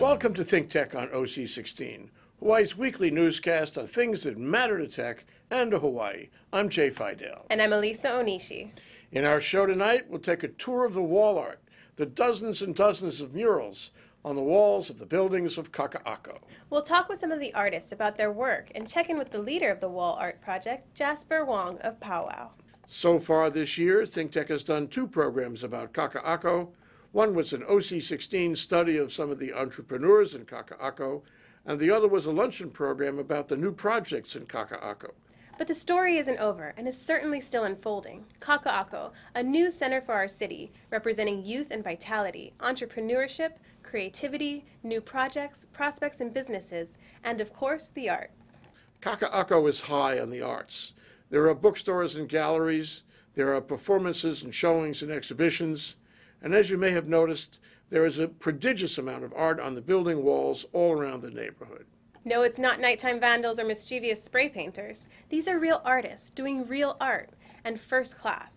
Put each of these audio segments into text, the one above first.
Welcome to ThinkTech on OC16, Hawaii's weekly newscast on things that matter to tech and to Hawaii. I'm Jay Fidell. And I'm Elisa Onishi. In our show tonight, we'll take a tour of the wall art, the dozens and dozens of murals on the walls of the buildings of Kaka'ako. We'll talk with some of the artists about their work and check in with the leader of the wall art project, Jasper Wong of Powwow. So far this year, ThinkTech has done two programs about Kaka'ako. One was an OC16 study of some of the entrepreneurs in Kaka'ako, and the other was a luncheon program about the new projects in Kaka'ako. But the story isn't over and is certainly still unfolding. Kaka'ako, a new center for our city, representing youth and vitality, entrepreneurship, creativity, new projects, prospects and businesses, and of course, the arts. Kaka'ako is high on the arts. There are bookstores and galleries, there are performances and showings and exhibitions, and as you may have noticed, there is a prodigious amount of art on the building walls all around the neighborhood. No, it's not nighttime vandals or mischievous spray painters. These are real artists doing real art, and first class.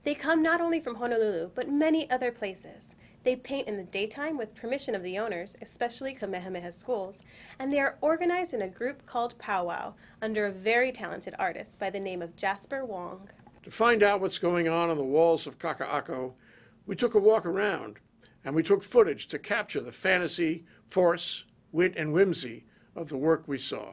They come not only from Honolulu, but many other places. They paint in the daytime with permission of the owners, especially Kamehameha schools, and they are organized in a group called Powwow under a very talented artist by the name of Jasper Wong. To find out what's going on the walls of Kaka'ako, we took a walk around, and we took footage to capture the fantasy, force, wit, and whimsy of the work we saw.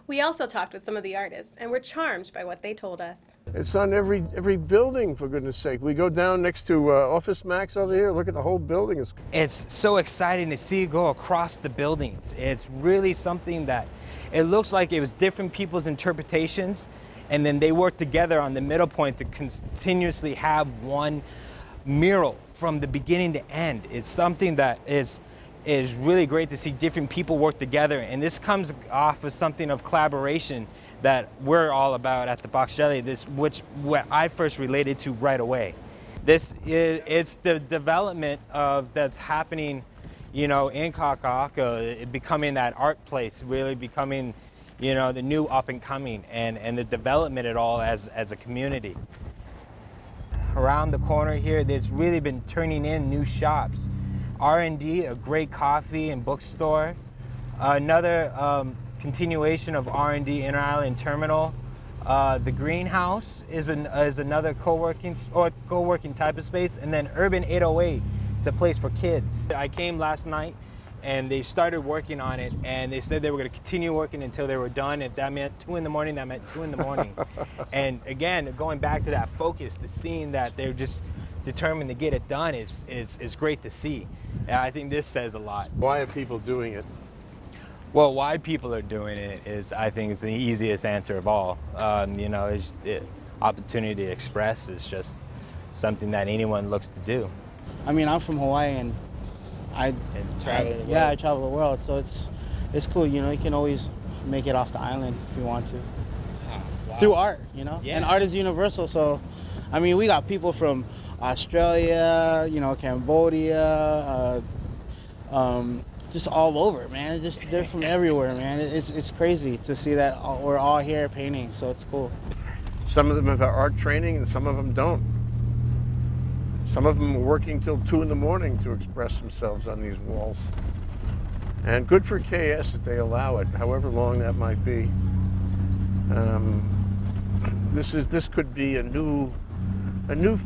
We also talked with some of the artists and were charmed by what they told us. It's on every building, for goodness sake. We go down next to Office Max over here, look at the whole building. It's so exciting to see it go across the buildings. It's really something that it looks like it was different people's interpretations, and then they work together on the middle point to continuously have one mural from the beginning to end. It's something that is really great to see different people work together, and this comes off of something of collaboration that we're all about at the Box Jelly, what I first related to right away. It's the development that's happening, you know, in Kaka'ako, becoming that art place, really becoming, you know, the new up and coming, and the development at all as a community. Around the corner here, there's really been turning in new shops. R&D, a great coffee and bookstore. Another continuation of R&D Inter-Island Terminal. The greenhouse is another co-working type of space. And then Urban 808 is a place for kids. I came last night and they started working on it, and they said they were going to continue working until they were done. If that meant 2 in the morning, that meant 2 in the morning. And again, going back to that focus, the seeing that they're just determined to get it done is great to see. And I think this says a lot. Why are people doing it? Well, why people are doing it is, I think, is the easiest answer of all. You know, opportunity to express is just something that anyone looks to do. I mean, I'm from Hawaii, and I travel the world, so it's cool. You know, you can always make it off the island if you want to. Wow. Through art, you know, and art is universal. So, I mean, we got people from Australia, you know, Cambodia, just all over, man. They're from everywhere, man. It's crazy to see that we're all here painting, so it's cool. Some of them have art training and some of them don't. Some of them are working till 2 in the morning to express themselves on these walls. And good for KS that they allow it, however long that might be. This could be a new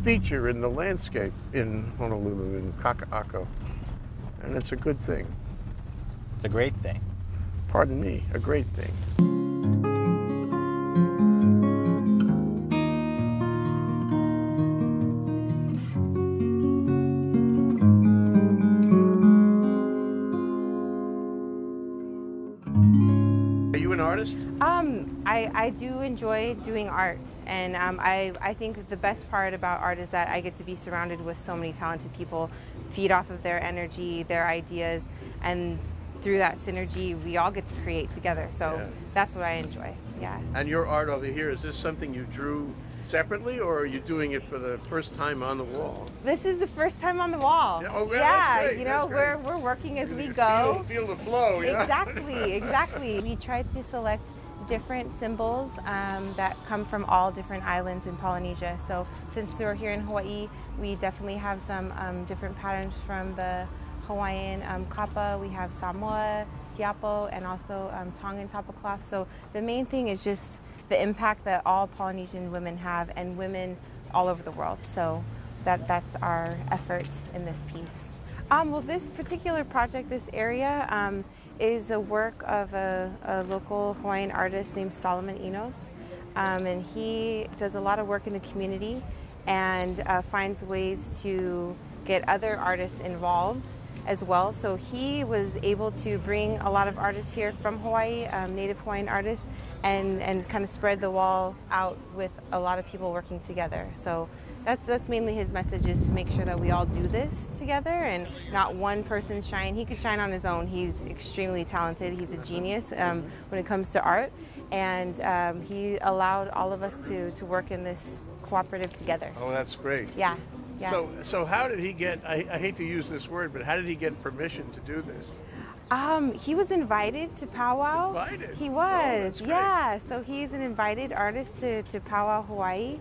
feature in the landscape in Honolulu, in Kaka'ako. And it's a good thing. It's a great thing. Pardon me, a great thing. Are you an artist? I do enjoy doing art, and I think the best part about art is that I get to be surrounded with so many talented people, feed off of their energy, their ideas, and through that synergy, we all get to create together. So that's what I enjoy. Yeah. And your art over here, is this something you drew separately, or are you doing it for the first time on the wall? This is the first time on the wall. Yeah, oh, yeah, that's great, you know, that's we're working as we You go. Feel the flow, yeah. Exactly. We try to select different symbols that come from all different islands in Polynesia. So since we're here in Hawaii, we definitely have some different patterns from the Hawaiian kapa. We have Samoa, siapo, and also Tongan tapa cloth. So the main thing is just the impact that all Polynesian women have, and women all over the world. So that's our effort in this piece. Well, this particular project, this area, is the work of a local Hawaiian artist named Solomon Enos. And he does a lot of work in the community and finds ways to get other artists involved as well. So he was able to bring a lot of artists here from Hawaii, native Hawaiian artists, and kind of spread the wall out with a lot of people working together. So that's mainly his message, is to make sure that we all do this together and not one person shine. He could shine on his own. He's extremely talented. He's a genius when it comes to art. And he allowed all of us to work in this cooperative together. Oh, that's great. Yeah. Yeah. So how did he get, I hate to use this word, but how did he get permission to do this? He was invited to powwow. Invited? He was, oh, yeah. So he's an invited artist to powwow Hawaii.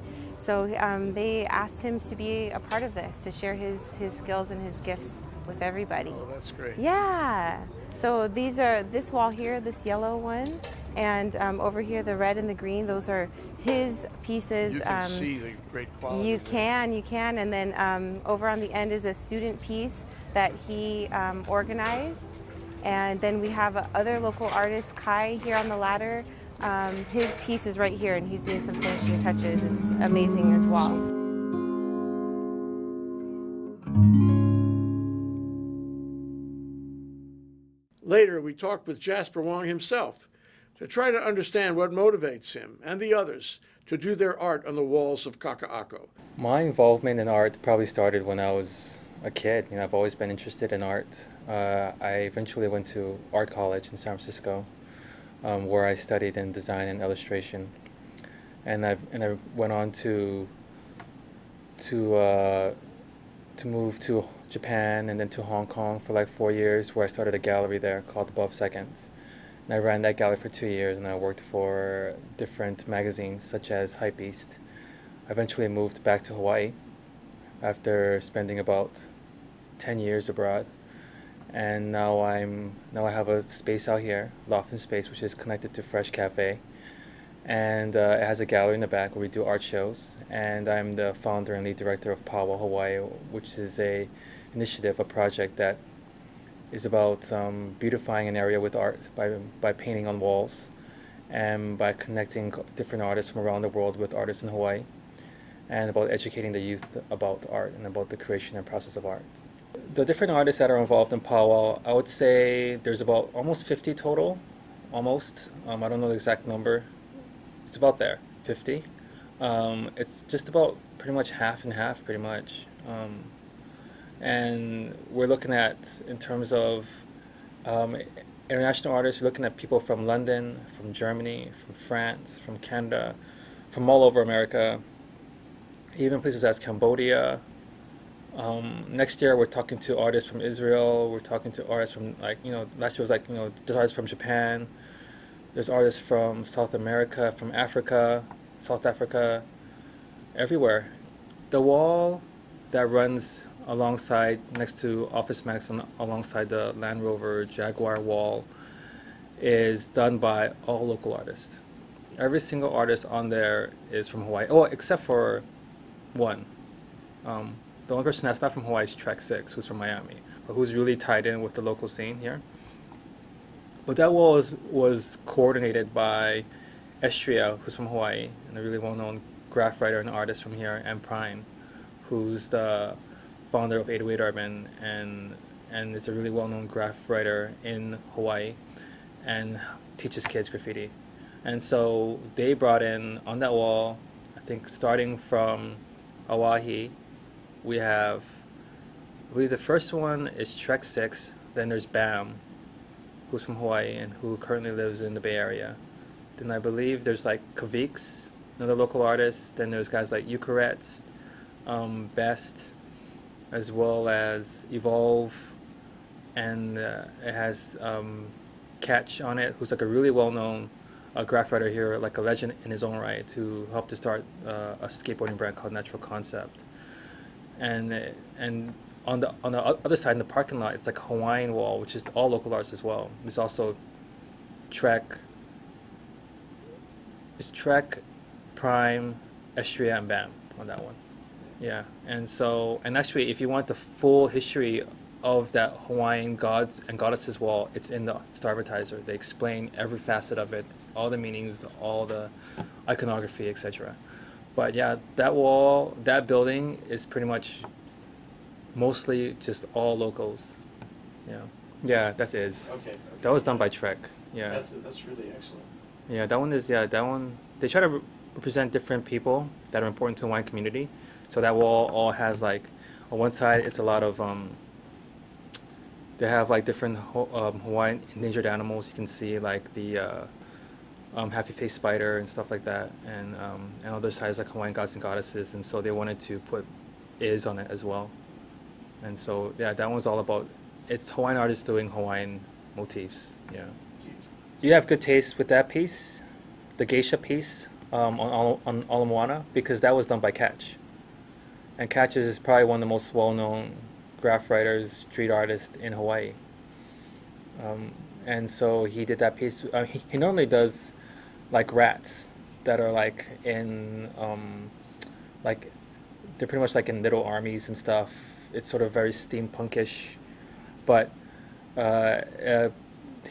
So they asked him to be a part of this, to share his skills and his gifts with everybody. Oh, that's great. Yeah. So these are, this wall here, this yellow one, and over here the red and the green, those are his pieces. You can see the great quality. You can. And then over on the end is a student piece that he organized. And then we have other local artist, Kai, here on the ladder. His piece is right here, and he's doing some finishing touches. It's amazing as well. Later, we talked with Jasper Wong himself to try to understand what motivates him and the others to do their art on the walls of Kaka'ako. My involvement in art probably started when I was a kid. You know, I've always been interested in art. I eventually went to art college in San Francisco, where I studied in design and illustration, and I went on to move to Japan and then to Hong Kong for like 4 years, where I started a gallery there called Above Seconds. And I ran that gallery for 2 years, and I worked for different magazines such as Hypebeast. I eventually moved back to Hawaii after spending about 10 years abroad. And now I have a space out here, Lofton Space, which is connected to Fresh Cafe. And it has a gallery in the back where we do art shows. And I'm the founder and lead director of Powwow Hawaii, which is a initiative, a project that is about beautifying an area with art by painting on walls and by connecting different artists from around the world with artists in Hawaii, and about educating the youth about art and about the creation and process of art. The different artists that are involved in Powwow, I would say there's about almost 50 total, almost. I don't know the exact number. It's about there, 50. It's just about pretty much half and half, pretty much. And we're looking at, in terms of international artists, we're looking at people from London, from Germany, from France, from Canada, from all over America, even places as Cambodia. Next year we're talking to artists from Israel, we're talking to artists from, like, you know, last year was like, you know, there's artists from Japan, there's artists from South America, from Africa, South Africa, everywhere. The wall that runs alongside, next to Office Max, alongside the Land Rover Jaguar wall, is done by all local artists. Every single artist on there is from Hawaii. Oh, except for one. The only person that's not from Hawaii is Track 6, who's from Miami, but who's really tied in with the local scene here. But that wall was coordinated by Estria, who's from Hawaii, and a really well-known graph writer and artist from here, and Prime, who's the founder of 808 Urban, and is a really well-known graph writer in Hawaii, and teaches kids graffiti. And so they brought in, on that wall, I think starting from Oahe, we have, I believe the first one is Trek 6, then there's Bam, who's from Hawaii and who currently lives in the Bay Area. Then I believe there's like Kaviks, another local artist. Then there's guys like Eucharetz, Best, as well as Evolve, and it has Catch on it, who's like a really well-known graph writer here, like a legend in his own right, who helped to start a skateboarding brand called Natural Concept. And on the other side in the parking lot, it's like a Hawaiian wall, which is all local artists as well. There's also Trek, Prime, Estria, and Bam on that one. Yeah, and actually, if you want the full history of that Hawaiian gods and goddesses wall, it's in the Star Advertiser. They explain every facet of it, all the meanings, all the iconography, etc. But yeah, that wall, that building is pretty much mostly just all locals. Yeah, that's it. Okay. That was done by Trek. Yeah. That's really excellent. Yeah, that one is, that one, they try to represent different people that are important to the Hawaiian community. So that wall all has like, on one side, it's a lot of, they have like different Hawaiian endangered animals. You can see like the happy face spider and stuff like that. And other sides like Hawaiian gods and goddesses. And so they wanted to put is on it as well. And so, yeah, that one's all about, it's Hawaiian artists doing Hawaiian motifs. Yeah. You have good taste with that piece, the geisha piece on Ala Moana, because that was done by Catch. And Catch is probably one of the most well-known graph writers, street artists in Hawaii. And so he did that piece. He normally does like rats that are like in, like, they're pretty much like in little armies and stuff. It's sort of very steampunkish, but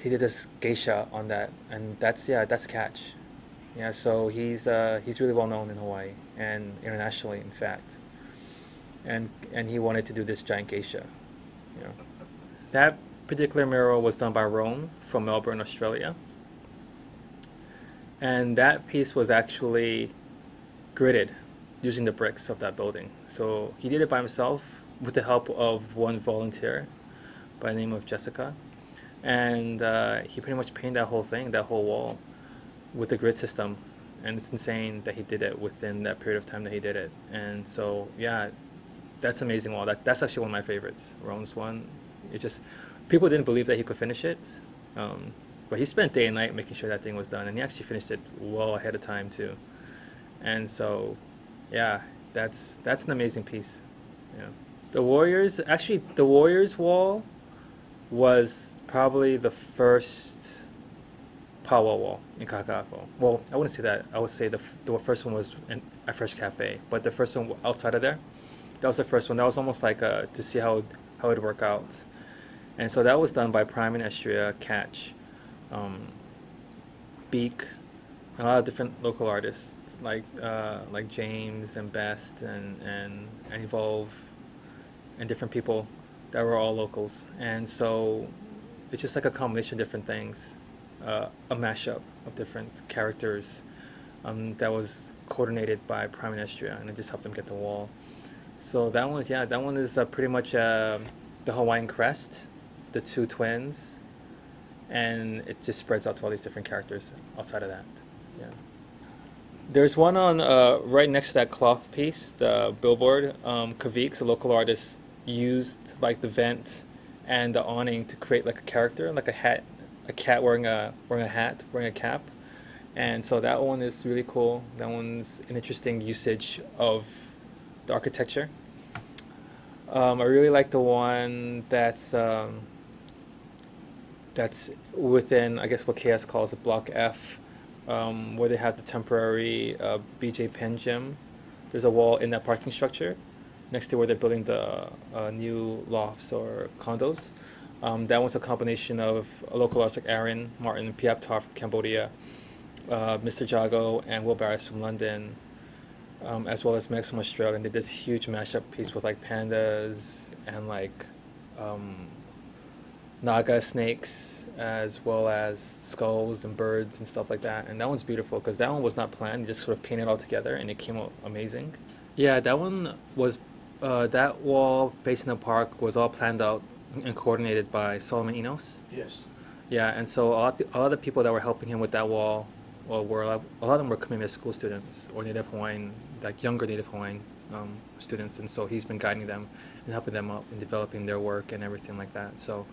he did this geisha on that, and that's Catch. Yeah, so he's really well known in Hawaii and internationally, in fact. And he wanted to do this giant geisha. You know, that particular mural was done by Roan from Melbourne, Australia, and that piece was actually gridded using the bricks of that building. So he did it by himself with the help of one volunteer by the name of Jessica. And he pretty much painted that whole thing, that whole wall, with the grid system. And it's insane that he did it within that period of time that he did it. And so, yeah, that's an amazing wall. That's actually one of my favorites, Roan's one. It just, people didn't believe that he could finish it. But he spent day and night making sure that thing was done. And he actually finished it well ahead of time, too. And so, yeah, that's an amazing piece. Yeah. The Warriors wall was probably the first powwow wall in Kaka'ako. Well, I wouldn't say that. I would say the first one was at Fresh Cafe, but the first one outside of there, that was the first one. That was almost like to see how it'd work out. And so that was done by Prime and Estria, Catch, Beak, and a lot of different local artists like James and Best and Evolve and different people that were all locals. And so it's just like a combination of different things, a mashup of different characters that was coordinated by Prime and Estria, and it just helped them get the wall. So that one is pretty much the Hawaiian crest, the two twins, and it just spreads out to all these different characters outside of that. Yeah. There's one on right next to that cloth piece, the billboard. Kavik, a local artist, used like the vent and the awning to create like a character, like a cat wearing a hat, wearing a cap. And so that one is really cool. That one's an interesting usage of the architecture. I really like the one that's within, I guess, what KS calls a Block F, where they have the temporary BJ Penn gym. There's a wall in that parking structure next to where they're building the new lofts or condos. That one's a combination of local artists like Aaron, Martin, Piap Tar from Cambodia, Mr. Jago, and Will Barris from London, as well as Megs from Australia. And they did this huge mashup piece with like pandas and like naga snakes, as well as skulls and birds and stuff like that. And that one's beautiful because that one was not planned. You just sort of painted it all together and it came out amazing. Yeah, that one was, that wall facing the park was all planned out and coordinated by Solomon Enos. Yes. Yeah, and so a lot of the people that were helping him with that wall well, a lot of them were community school students or Native Hawaiian, like younger Native Hawaiian students, and so he's been guiding them and helping them out in developing their work and everything like that. So,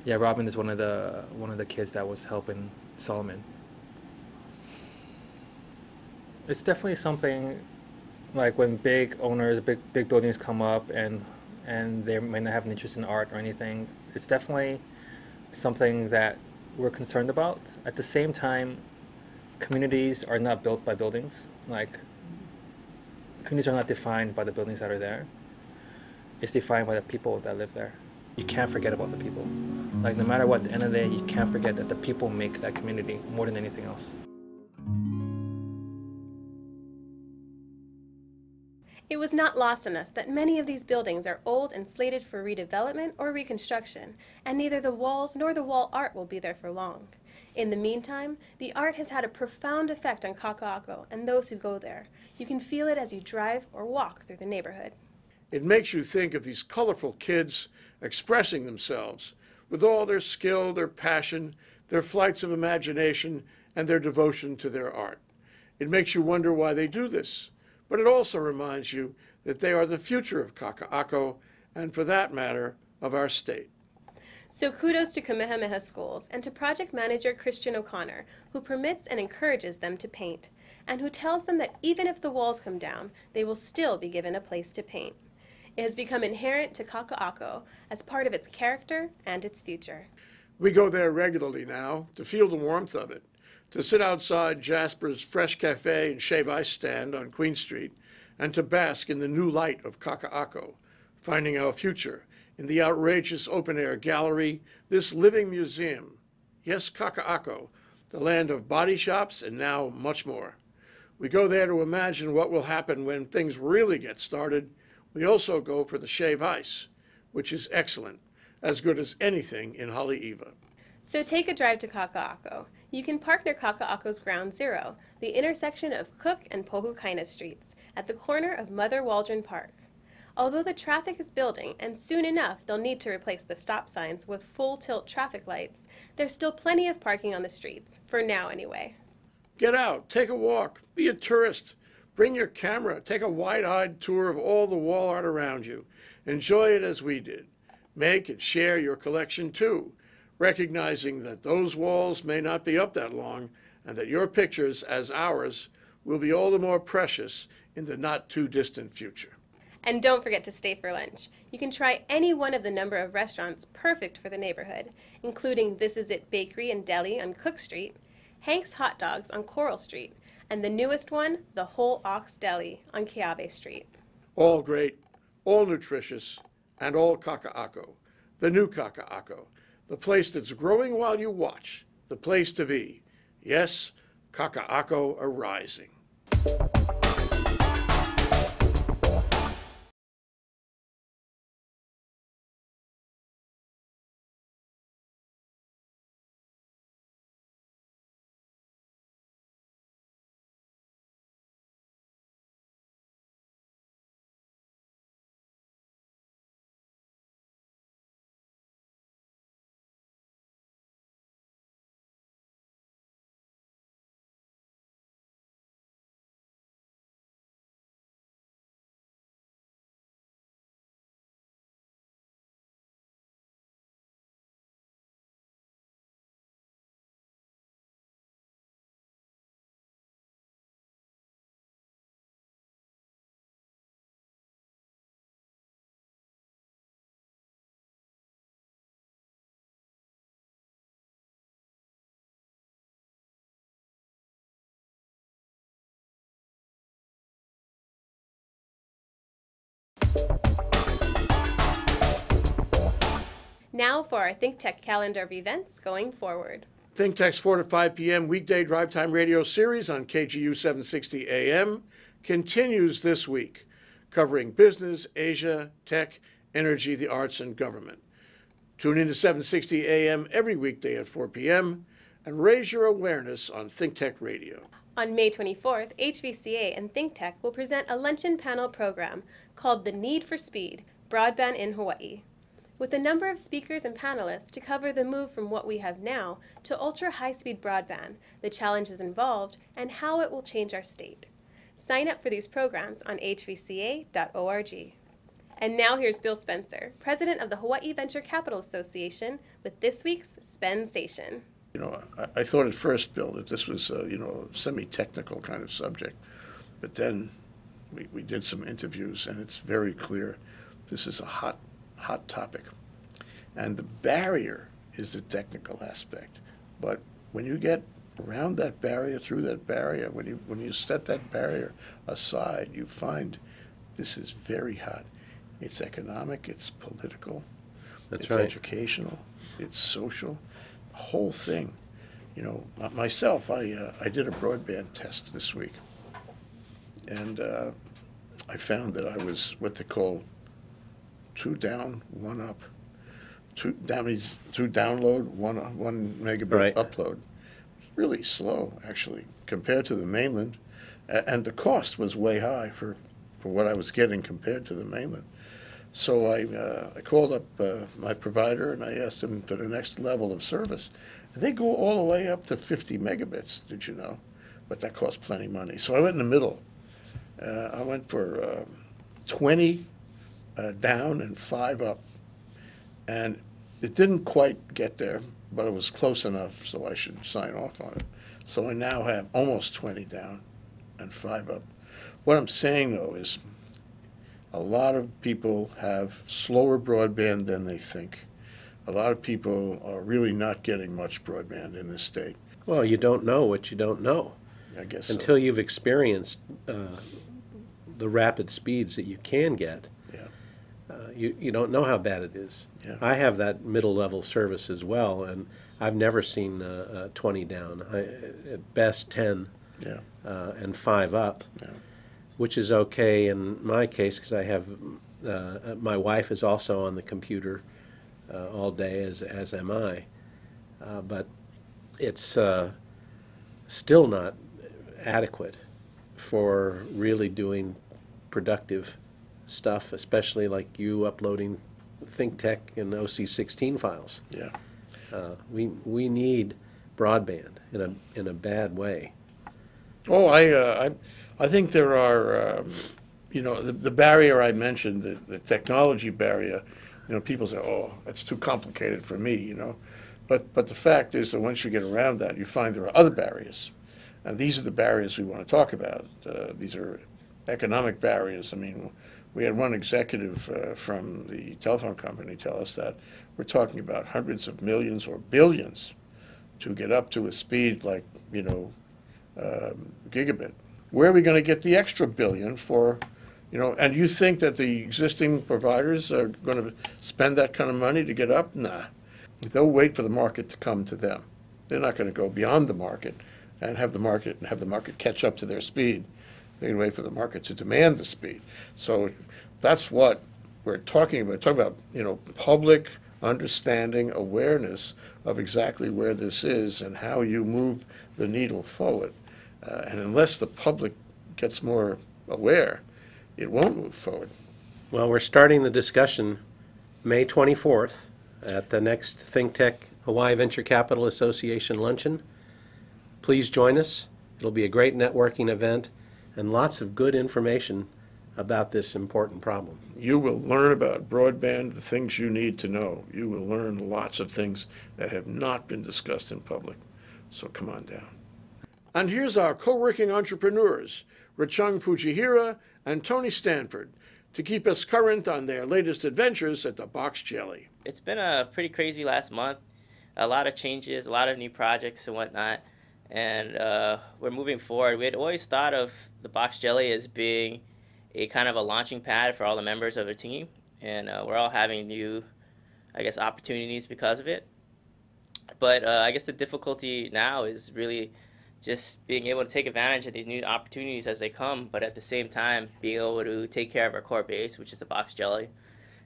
yeah, Robin is one of the kids that was helping Solomon. It's definitely something like when big owners, big buildings come up and they may not have an interest in art or anything. It's definitely something that we're concerned about. At the same time, communities are not built by buildings. Like, communities are not defined by the buildings that are there. It's defined by the people that live there. You can't forget about the people. Like, no matter what, at the end of the day, you can't forget that the people make that community more than anything else. It was not lost on us that many of these buildings are old and slated for redevelopment or reconstruction, and neither the walls nor the wall art will be there for long. In the meantime, the art has had a profound effect on Kaka'ako and those who go there. You can feel it as you drive or walk through the neighborhood. It makes you think of these colorful kids expressing themselves with all their skill, their passion, their flights of imagination, and their devotion to their art. It makes you wonder why they do this. But it also reminds you that they are the future of Kaka'ako, and for that matter, of our state. So kudos to Kamehameha Schools and to project manager Christian O'Connor, who permits and encourages them to paint, and who tells them that even if the walls come down, they will still be given a place to paint. It has become inherent to Kaka'ako as part of its character and its future. We go there regularly now to feel the warmth of it, to sit outside Jasper's Fresh Cafe and Shave Ice stand on Queen Street, and to bask in the new light of Kaka'ako, finding our future in the outrageous open-air gallery, this living museum. Yes, Kaka'ako, the land of body shops and now much more. We go there to imagine what will happen when things really get started. We also go for the Shave Ice, which is excellent, as good as anything in Haleiwa. So take a drive to Kaka'ako. You can park near Kaka'ako's Ground Zero, the intersection of Cook and Pohukaina Streets, at the corner of Mother Waldron Park. Although the traffic is building, and soon enough they'll need to replace the stop signs with full-tilt traffic lights, there's still plenty of parking on the streets, for now anyway. Get out, take a walk, be a tourist, bring your camera, take a wide-eyed tour of all the wall art around you. Enjoy it as we did. Make and share your collection too, recognizing that those walls may not be up that long and that your pictures, as ours, will be all the more precious in the not-too-distant future. And don't forget to stay for lunch. You can try any one of the number of restaurants perfect for the neighborhood, including This Is It Bakery and Deli on Cook Street, Hank's Hot Dogs on Coral Street, and the newest one, the Whole Ox Deli on Keawe Street. All great, all nutritious, and all Kaka'ako. The new Kaka'ako. The place that's growing while you watch. The place to be. Yes, Kaka'ako arising. Now for our ThinkTech calendar of events going forward. ThinkTech's 4 to 5 p.m. weekday drive time radio series on KGU 760 AM continues this week, covering business, Asia, tech, energy, the arts, and government. Tune in to 760 AM every weekday at 4 p.m. and raise your awareness on ThinkTech Radio. On May 24th, HVCA and ThinkTech will present a luncheon panel program called The Need for Speed, Broadband in Hawaii. with a number of speakers and panelists to cover the move from what we have now to ultra-high-speed broadband, the challenges involved, and how it will change our state. Sign up for these programs on hvca.org. And now here's Bill Spencer, president of the Hawaii Venture Capital Association, with this week's Spensation. I thought at first, Bill, that this was a semi-technical kind of subject, but then we did some interviews, and it's very clear this is a hot topic. And the barrier is the technical aspect. But when you get around that barrier, through that barrier, when you set that barrier aside, you find this is very hot. It's economic, it's political, it's educational, it's social, the whole thing. Myself, I did a broadband test this week, and I found that I was what they call 2 down, 1 up. 2 download, 1 megabit upload. Really slow, actually, compared to the mainland, and the cost was way high for what I was getting compared to the mainland. So I called up my provider and I asked them for the next level of service. And they go all the way up to 50 megabits, did you know? But that costs plenty of money. So I went in the middle. I went for 20 down and 5 up. And it didn't quite get there, but it was close enough so I should sign off on it. So I now have almost 20 down and 5 up. What I'm saying, though, is a lot of people have slower broadband than they think. A lot of people are really not getting much broadband in this state. Well, you don't know what you don't know. I guess until you've experienced the rapid speeds that you can get. Yeah. You don't know how bad it is. Yeah. I have that middle level service as well, and I've never seen 20 down. At best 10 and 5 up. Yeah. Which is okay in my case because I have my wife is also on the computer all day, as am I. But it's still not adequate for really doing productive stuff, especially like you uploading ThinkTech and OC16 files. Yeah. We need broadband in a bad way. Oh, I think there are, the barrier I mentioned, the technology barrier. People say, "Oh, that's too complicated for me," But the fact is that once you get around that, you find there are other barriers, and these are the barriers we want to talk about. These are economic barriers. I mean, we had one executive from the telephone company tell us that we're talking about hundreds of millions or billions to get up to a speed like gigabit. Where are we going to get the extra billion for, and you think that the existing providers are going to spend that kind of money to get up? Nah. They'll wait for the market to come to them. They're not going to go beyond the market and have the market catch up to their speed. They're going to wait for the market to demand the speed. So that's what we're talking about. We're talking about, public understanding, awareness of exactly where this is and how you move the needle forward. And unless the public gets more aware, it won't move forward. Well, we're starting the discussion May 24th at the next ThinkTech Hawaii Venture Capital Association luncheon. Please join us. It'll be a great networking event and lots of good information about this important problem. You will learn about broadband, the things you need to know. You will learn lots of things that have not been discussed in public. So come on down. And here's our co-working entrepreneurs, Richung Fujihira and Tony Stanford, to keep us current on their latest adventures at the Box Jelly. It's been a pretty crazy last month. A lot of changes, a lot of new projects and whatnot. And we're moving forward. We had always thought of the Box Jelly as being a kind of a launching pad for all the members of the team. And we're all having new, opportunities because of it. But I guess the difficulty now is really just being able to take advantage of these new opportunities as they come, but at the same time being able to take care of our core base, which is the Box Jelly.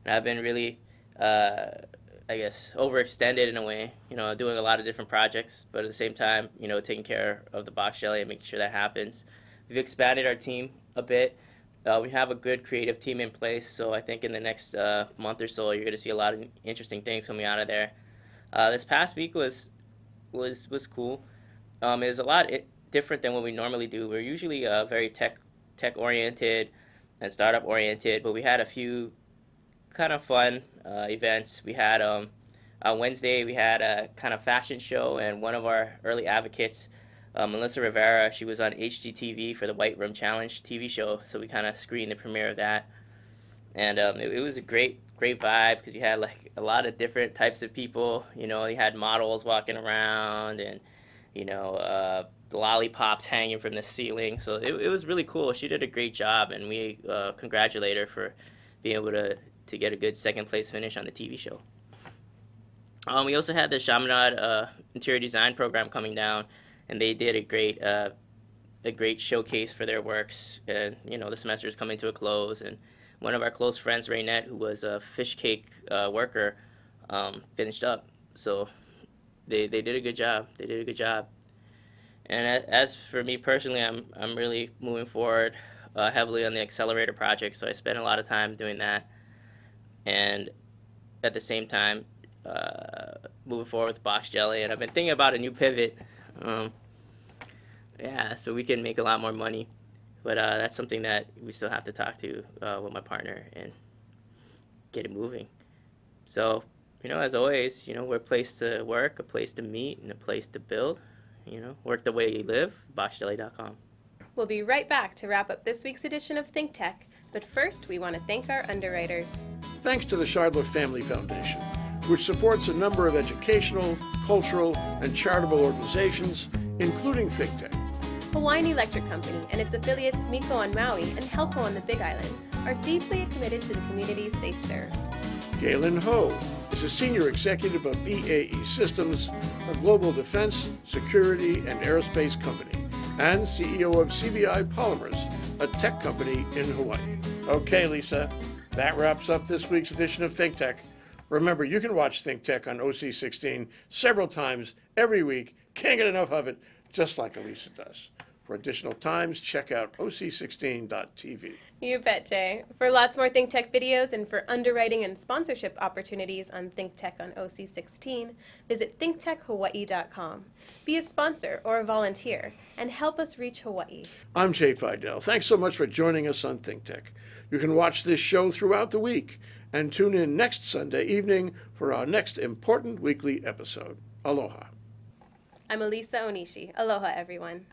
And I've been really, overextended in a way, doing a lot of different projects, but at the same time, taking care of the Box Jelly and making sure that happens. We've expanded our team a bit, we have a good creative team in place, so I think in the next month or so, you're going to see a lot of interesting things coming out of there. This past week was cool. It was a lot different than what we normally do. We're usually very tech oriented and startup oriented, but we had a few kind of fun events. We had on Wednesday we had a kind of fashion show, and one of our early advocates, Melissa Rivera, she was on HGTV for the White Room Challenge TV show, so we kind of screened the premiere of that, and it was a great vibe because you had like a lot of different types of people. You know, you had models walking around, and you know, lollipops hanging from the ceiling. So it was really cool. She did a great job, and we congratulate her for being able to get a good second place finish on the TV show. We also had the Chaminade interior design program coming down, and they did a great showcase for their works. And you know, the semester is coming to a close, and one of our close friends, Raynette, who was a fish cake worker, finished up. So they did a good job. They did a good job. And as for me personally, I'm really moving forward heavily on the accelerator project. So I spent a lot of time doing that, and at the same time moving forward with Box Jelly. And I've been thinking about a new pivot. Yeah, so we can make a lot more money. But that's something that we still have to talk to with my partner and get it moving. So, you know, as always, you know, we're a place to work, a place to meet, and a place to build. You know, work the way you live, boxjelly.com. We'll be right back to wrap up this week's edition of ThinkTech. But first, we want to thank our underwriters. Thanks to the Shardler Family Foundation, which supports a number of educational, cultural, and charitable organizations, including ThinkTech. Hawaiian Electric Company and its affiliates Miko on Maui and Helco on the Big Island are deeply committed to the communities they serve. Galen Ho is a senior executive of BAE Systems, a global defense, security, and aerospace company, and CEO of CBI Polymers, a tech company in Hawaii. Okay, Lisa, that wraps up this week's edition of ThinkTech. Remember, you can watch ThinkTech on OC16 several times every week. Can't get enough of it, just like Elisa does. For additional times, check out oc16.tv. You bet, Jay. For lots more ThinkTech videos and for underwriting and sponsorship opportunities on ThinkTech on OC16, visit thinktechhawaii.com. Be a sponsor or a volunteer and help us reach Hawaii. I'm Jay Fidell. Thanks so much for joining us on ThinkTech. You can watch this show throughout the week and tune in next Sunday evening for our next important weekly episode. Aloha. I'm Elisa Onishi. Aloha, everyone.